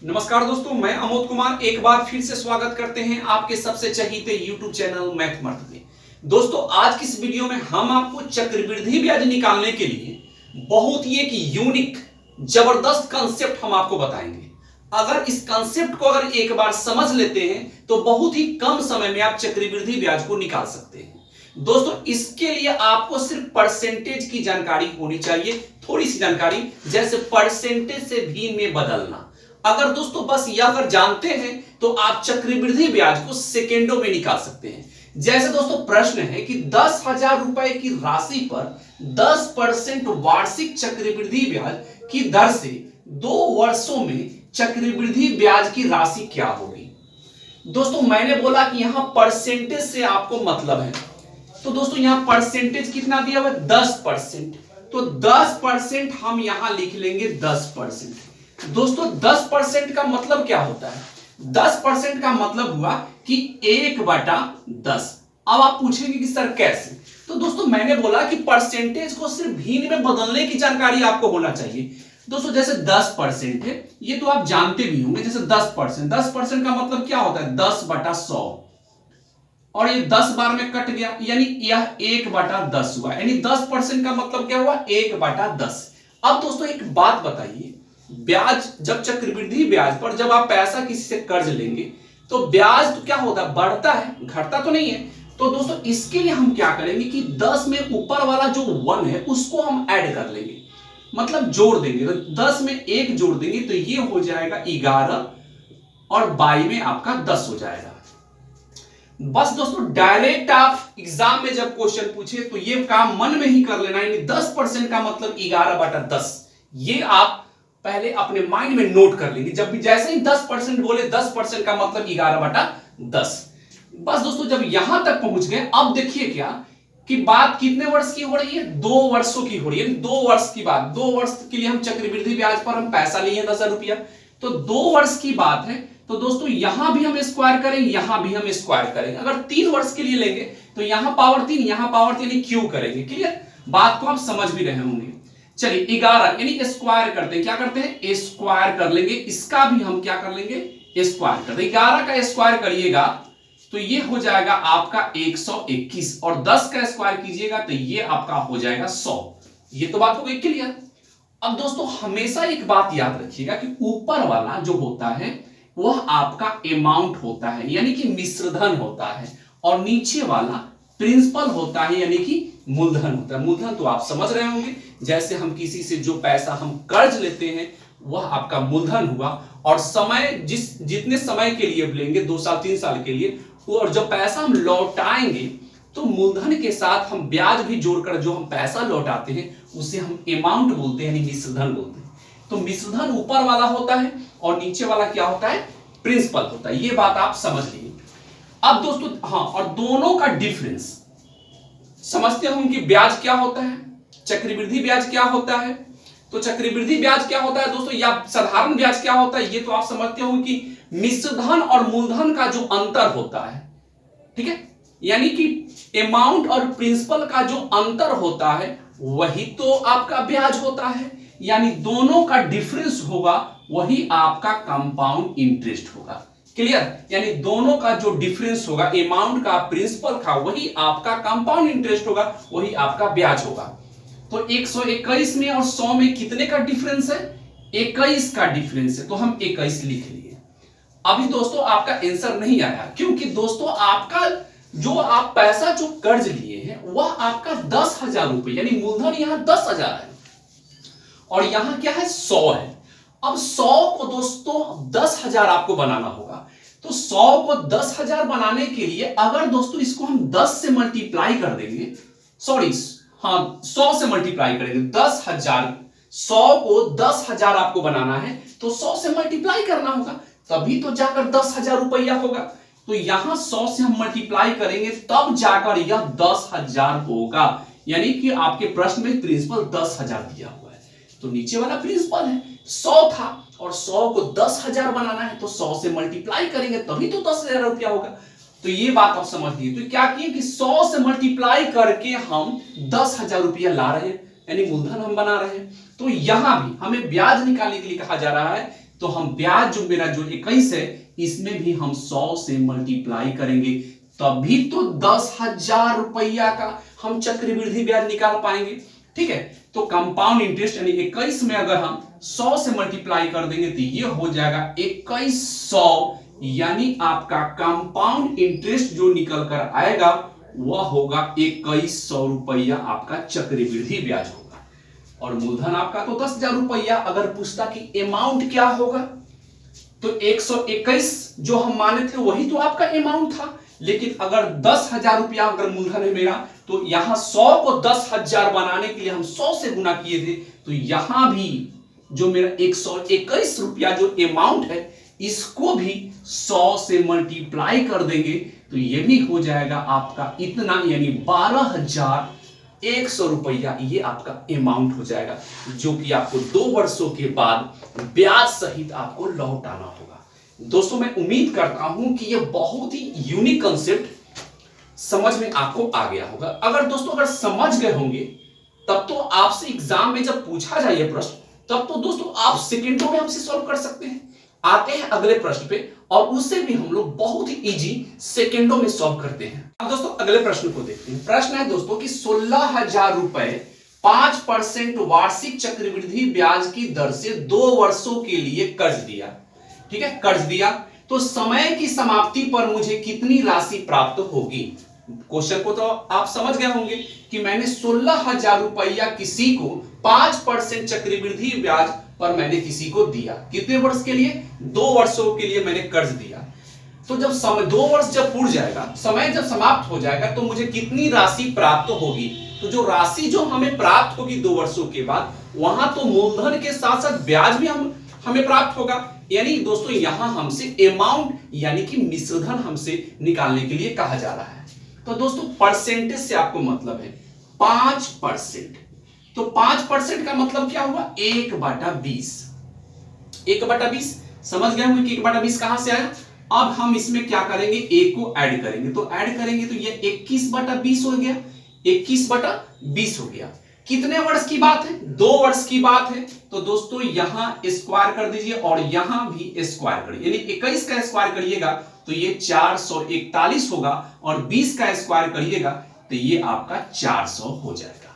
नमस्कार दोस्तों, मैं अमोद कुमार एक बार फिर से स्वागत करते हैं आपके सबसे चहीते YouTube चैनल मैथमर्थ में। दोस्तों, आज की इस वीडियो में हम आपको चक्रवृद्धि ब्याज निकालने के लिए बहुत ही एक यूनिक जबरदस्त कंसेप्ट हम आपको बताएंगे। अगर इस कंसेप्ट को अगर एक बार समझ लेते हैं तो बहुत ही कम समय में आप चक्रवृद्धि ब्याज को निकाल सकते हैं। दोस्तों, इसके लिए आपको सिर्फ परसेंटेज की जानकारी होनी चाहिए, थोड़ी सी जानकारी, जैसे परसेंटेज से भी में बदलना। अगर दोस्तों बस यह अगर जानते हैं तो आप चक्रवृद्धि ब्याज को सेकेंडों में निकाल सकते हैं। जैसे दोस्तों प्रश्न है कि 10,000 रुपए की राशि पर 10% वार्षिक चक्रवृद्धि ब्याज की दर से 2 वर्षों में चक्रवृद्धि ब्याज की राशि क्या होगी। दोस्तों मैंने बोला कि यहां परसेंटेज से आपको मतलब है, तो दोस्तों यहां परसेंटेज कितना दिया हुआ है 10%, तो 10% हम यहां लिख लेंगे 10%। दोस्तों 10% का मतलब क्या होता है? 10% का मतलब हुआ कि 1/10। अब आप पूछेंगे कि सर कैसे? तो दोस्तों मैंने बोला कि परसेंटेज को सिर्फ भिन्न में बदलने की जानकारी आपको होना चाहिए। दोस्तों जैसे 10% है, ये तो आप जानते भी होंगे। जैसे 10% का मतलब क्या होता है 10/100, और ये 10 बार में कट गया, यानी यह 1/10 हुआ, यानी 10% का मतलब क्या हुआ 1/10। अब दोस्तों एक बात बताइए, ब्याज जब चक्रवृद्धि ब्याज पर जब आप पैसा किसी से कर्ज लेंगे तो ब्याज तो क्या होता है बढ़ता है, घटता तो नहीं है। तो दोस्तों इसके लिए हम क्या करेंगे कि 10 में ऊपर वाला जो 1 है उसको हम ऐड कर लेंगे, मतलब जोड़ देंगे। तो 10 में 1 जोड़ देंगे तो ये हो जाएगा 11, और 22 में आपका 10 हो जाएगा। बस दोस्तों डायरेक्ट आप एग्जाम में जब क्वेश्चन पूछे तो ये काम मन में ही कर लेना, यानी 10% का मतलब 11/10। ये आप पहले अपने माइंड में नोट कर लेंगे। जब भी जैसे ही 10% बोले 10% का मतलब 11/10। बस दोस्तों जब यहां तक पहुंच गए, अब देखिए क्या कि बात कितने वर्ष की हो रही है 2 वर्षों की हो रही है। 2 वर्ष की बात, 2 वर्ष के लिए हम चक्रवृद्धि ब्याज पर हम पैसा लिए 10,000 रुपया, तो 2 वर्ष की बात है। तो दोस्तों यहां भी हम स्क्वायर करेंगे, यहां भी हम स्क्वायर करेंगे। अगर 3 वर्ष के लिए लेंगे तो यहां पावर 3, यहां पावर 3, यानी क्यू करेंगे। क्लियर? बात को आप समझ भी रहे होंगे। चलिए 11 यानी स्क्वायर करते हैं, क्या करते हैं स्क्वायर कर लेंगे। इसका भी हम क्या कर लेंगे स्क्वायर कर देंगे। 11 का स्क्वायर करिएगा तो ये हो जाएगा आपका 121, और 10 का स्क्वायर कीजिएगा तो ये आपका हो जाएगा 100। ये तो बात हो गई क्लियर। अब दोस्तों हमेशा एक बात याद रखिएगा कि ऊपर वाला जो होता है वह आपका अमाउंट होता है, यानी कि मिश्रधन होता है, और नीचे वाला प्रिंसिपल होता है, यानी कि मूलधन होता है। मूलधन तो आप समझ रहे होंगे, जैसे हम किसी से जो पैसा हम कर्ज लेते हैं वह आपका मूलधन हुआ, और समय जितने समय के लिए लेंगे 2 साल 3 साल के लिए, और जब पैसा हम लौटाएंगे तो मूलधन के साथ हम ब्याज भी जोड़कर जो हम पैसा लौटाते हैं उसे हम अमाउंट बोलते हैं, यानी मिश्रधन बोलते हैं। तो मिश्रधन ऊपर वाला होता है और नीचे वाला क्या होता है प्रिंसिपल होता है। ये बात आप समझ लीजिए। अब दोस्तों हाँ, और दोनों का डिफरेंस समझते होंगे कि ब्याज क्या होता है, चक्रवृद्धि ब्याज क्या होता है। तो चक्रवृद्धि ब्याज क्या होता है दोस्तों, या साधारण ब्याज क्या होता है, ये तो आप समझते होंगे कि मिश्रधन और मूलधन का जो अंतर होता है, ठीक है, यानी कि अमाउंट और प्रिंसिपल का जो अंतर होता है वही तो आपका ब्याज होता है, यानी दोनों का डिफरेंस होगा वही आपका कंपाउंड इंटरेस्ट होगा। क्लियर? यानी दोनों का जो डिफरेंस होगा अमाउंट का प्रिंसिपल का वही आपका कंपाउंड इंटरेस्ट होगा, वही आपका ब्याज होगा। तो 121 में और 100 में कितने का डिफरेंस है 21 का डिफरेंस है, तो हम 21 लिख लिए। अभी दोस्तों आपका आंसर नहीं आया, क्योंकि दोस्तों आपका जो आप पैसा जो कर्ज लिए हैं वह आपका 10,000 रुपए, यानी मूलधन यहां 10,000 है और यहां क्या है 100 है। अब 100 को दोस्तों 10,000 आपको बनाना होगा, तो 100 को 10,000 बनाने के लिए अगर दोस्तों इसको हम 10 से मल्टीप्लाई कर देंगे, सॉरी हाँ 100 से मल्टीप्लाई करेंगे 10,000, 100 को 10,000 आपको बनाना है तो 100 से मल्टीप्लाई करना होगा, तभी तो जाकर 10,000 रुपया होगा। तो यहां 100 से हम मल्टीप्लाई करेंगे तब जाकर यह 10,000 होगा, यानी कि आपके प्रश्न में प्रिंसिपल 10,000 दिया हुआ है, तो नीचे वाला प्रिंसिपल है 100 था, और 100 को 10,000 बनाना है तो 100 से मल्टीप्लाई करेंगे तभी तो 10,000 रुपया होगा। तो ये बात आप समझ लीजिए। तो क्या किए कि 100 से मल्टीप्लाई करके हम 10,000 रुपया ला रहे हैं, यानी मूलधन हम बना रहे हैं। तो यहां भी हमें ब्याज निकालने के लिए कहा जा रहा है तो हम ब्याज जो मेरा जो 21 है इसमें भी हम 100 से मल्टीप्लाई करेंगे, तभी तो 10,000 रुपया का हम चक्रवृद्धि ब्याज निकाल पाएंगे। ठीक है, तो कंपाउंड इंटरेस्ट यानी 21 में अगर हम 100 से मल्टीप्लाई कर देंगे तो ये हो जाएगा 2100, यानी आपका कंपाउंड इंटरेस्ट जो निकल कर आएगा वह होगा 2100 रुपया आपका चक्रवृद्धि ब्याज होगा। और मूलधन आपका तो 10,000 रुपया। अगर पूछता कि अमाउंट क्या होगा तो 121 जो हम माने थे वही तो आपका अमाउंट था, लेकिन अगर 10,000 रुपया अगर मूलधन है मेरा तो यहां 100 को 10,000 बनाने के लिए हम 100 से गुना किए थे, तो यहां भी जो मेरा 121 रुपया जो अमाउंट है इसको भी 100 से मल्टीप्लाई कर देंगे तो ये भी हो जाएगा आपका इतना, यानी 12,100 रुपया ये आपका अमाउंट हो जाएगा, जो कि आपको 2 वर्षों के बाद ब्याज सहित आपको लौटाना होगा। दोस्तों मैं उम्मीद करता हूं कि ये बहुत ही यूनिक कंसेप्ट समझ में आपको आ गया होगा। अगर दोस्तों अगर समझ गए होंगे तब तो आपसे एग्जाम में जब पूछा जाए ये प्रश्न तब तो दोस्तों आप सेकंडों में हमसे सॉल्व कर सकते हैं। आते हैं अगले प्रश्न पे, और उससे भी हम लोग बहुत ही इजी सेकंडों में सॉल्व करते हैं। अब दोस्तों अगले प्रश्न को देखते हैं। प्रश्न है दोस्तों कि 16,000 रुपए 5% वार्षिक चक्रवृद्धि ब्याज की दर से 2 वर्षों के लिए कर्ज दिया। ठीक है, कर्ज दिया तो समय की समाप्ति पर मुझे कितनी राशि प्राप्त होगी। क्वेश्चन को तो आप समझ गए होंगे कि मैंने 16,000 रुपया किसी को 5% चक्रवृद्धि ब्याज पर मैंने किसी को दिया। कितने वर्ष के लिए? 2 वर्षों के लिए मैंने कर्ज दिया। तो जब समय 2 वर्ष जब पूर्ण जाएगा, समय जब समाप्त हो जाएगा तो मुझे कितनी राशि प्राप्त होगी। तो जो राशि जो हमें प्राप्त होगी 2 वर्षों के बाद, वहां तो मूलधन के साथ साथ ब्याज भी हमें प्राप्त होगा। यानी दोस्तों यहां हमसे अमाउंट यानी कि मिश्रधन हमसे निकालने के लिए कहा जा रहा है। तो दोस्तों परसेंटेज से आपको मतलब है 5%। तो 5% का मतलब क्या हुआ? 1/20। 1/20 समझ गए होंगे कि 1/20 कहां से आया। अब हम इसमें क्या करेंगे, एक को ऐड करेंगे, तो ऐड करेंगे तो ये 21/20 हो गया। 21/20 हो गया। कितने वर्ष की बात है? 2 वर्ष की बात है। तो दोस्तों यहां स्क्वायर कर दीजिए और यहां भी स्क्वायर करिए, यानी 21 का स्क्वायर करिएगा तो ये 441 होगा, और 20 का स्क्वायर करिएगा तो ये आपका 400 हो जाएगा।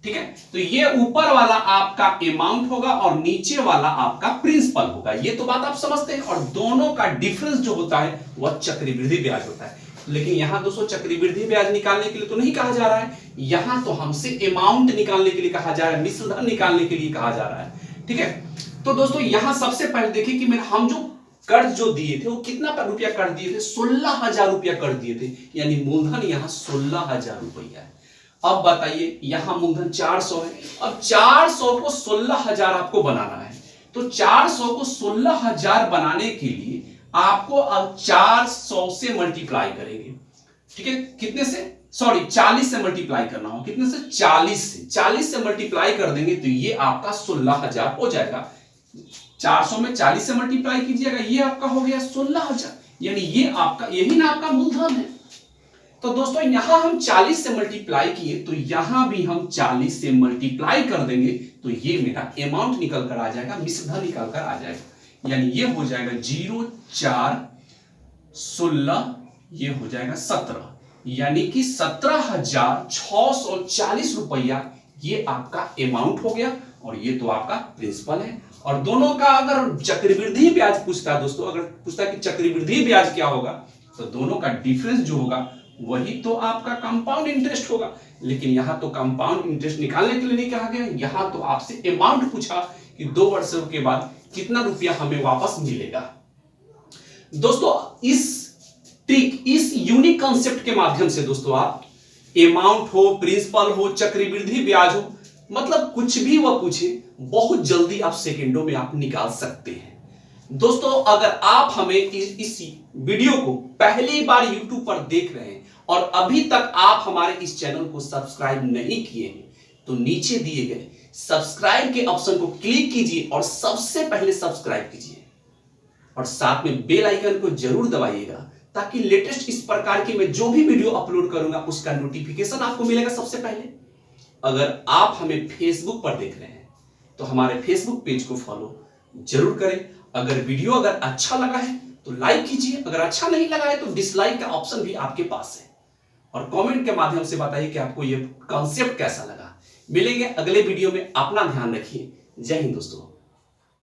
ठीक है, तो ये ऊपर वाला आपका अमाउंट होगा और नीचे वाला आपका प्रिंसिपल होगा। ये तो बात आप समझते हैं। और दोनों का डिफरेंस जो होता है वह चक्रवृद्धि ब्याज होता है। लेकिन यहां दोस्तों चक्रवृद्धि ब्याज निकालने के लिए तो नहीं कहा जा रहा है, यहां तो हमसे अमाउंट निकालने के लिए कहा जा रहा है, मिश्रधन निकालने के लिए कहा जा रहा है। ठीक है, तो दोस्तों यहां सबसे पहले देखिए कि हम जो कर्ज जो दिए थे वो कितना रुपया कर दिए थे? 16,000 रुपया कर दिए थे, यानी मूलधन यहां 16,000 रुपया है। अब बताइए यहां मूलधन 400 है। अब 400 को 16,000 आपको बनाना है, तो 400 को 16,000 बनाने के लिए आपको अब 400 से मल्टीप्लाई करेंगे। ठीक है, कितने से? सॉरी 40 से मल्टीप्लाई करना हो। कितने से? 40 से। 40 से मल्टीप्लाई कर देंगे तो ये आपका 16,000 हो जाएगा। 400 में 40 से मल्टीप्लाई कीजिएगा, ये आपका हो गया 16,000, यानी ये आपका यही ना आपका मूलधन है। तो दोस्तों यहां हम 40 से मल्टीप्लाई किए तो यहां भी हम 40 से मल्टीप्लाई कर देंगे तो ये मेरा अमाउंट निकल कर आ जाएगा, मिश्रधन निकल कर आ जाएगा, यानी ये हो जाएगा 0 4 16, ये हो जाएगा 17, यानी कि 17,640 रुपया ये आपका अमाउंट हो गया, और ये तो आपका प्रिंसिपल है। और दोनों का अगर चक्रवृद्धि ब्याज पूछता है दोस्तों, अगर पूछता है कि चक्रवृद्धि ब्याज क्या होगा, तो दोनों का डिफरेंस जो होगा वही तो आपका कंपाउंड इंटरेस्ट होगा। लेकिन यहां तो कंपाउंड इंटरेस्ट निकालने के लिए नहीं कहा गया, यहां तो आपसे अमाउंट पूछा कि 2 वर्षों के बाद कितना रुपया हमें वापस मिलेगा। दोस्तों इस ट्रिक, इस यूनिक कॉन्सेप्ट के माध्यम से दोस्तों आप अमाउंट हो, प्रिंसिपल हो, चक्रवृद्धि ब्याज हो, मतलब कुछ भी वह पूछे, बहुत जल्दी आप सेकंडों में आप निकाल सकते हैं। दोस्तों अगर आप हमें इस वीडियो को पहली बार YouTube पर देख रहे हैं और अभी तक आप हमारे इस चैनल को सब्सक्राइब नहीं किए हैं, तो नीचे दिए गए सब्सक्राइब के ऑप्शन को क्लिक कीजिए और सबसे पहले सब्सक्राइब कीजिए, और साथ में बेल आइकन को जरूर दबाइएगा, ताकि लेटेस्ट इस प्रकार की मैं जो भी वीडियो अपलोड करूंगा उसका नोटिफिकेशन आपको मिलेगा सबसे पहले। अगर आप हमें फेसबुक पर देख रहे हैं तो हमारे फेसबुक पेज को फॉलो जरूर करें। अगर वीडियो अच्छा लगा है तो लाइक कीजिए, अगर अच्छा नहीं लगा है तो डिसलाइक का ऑप्शन भी आपके पास है, और कमेंट के माध्यम से बताइए कि आपको ये कॉन्सेप्ट कैसा लगा। मिलेंगे अगले वीडियो में, अपना ध्यान रखिए। जय हिंद दोस्तों।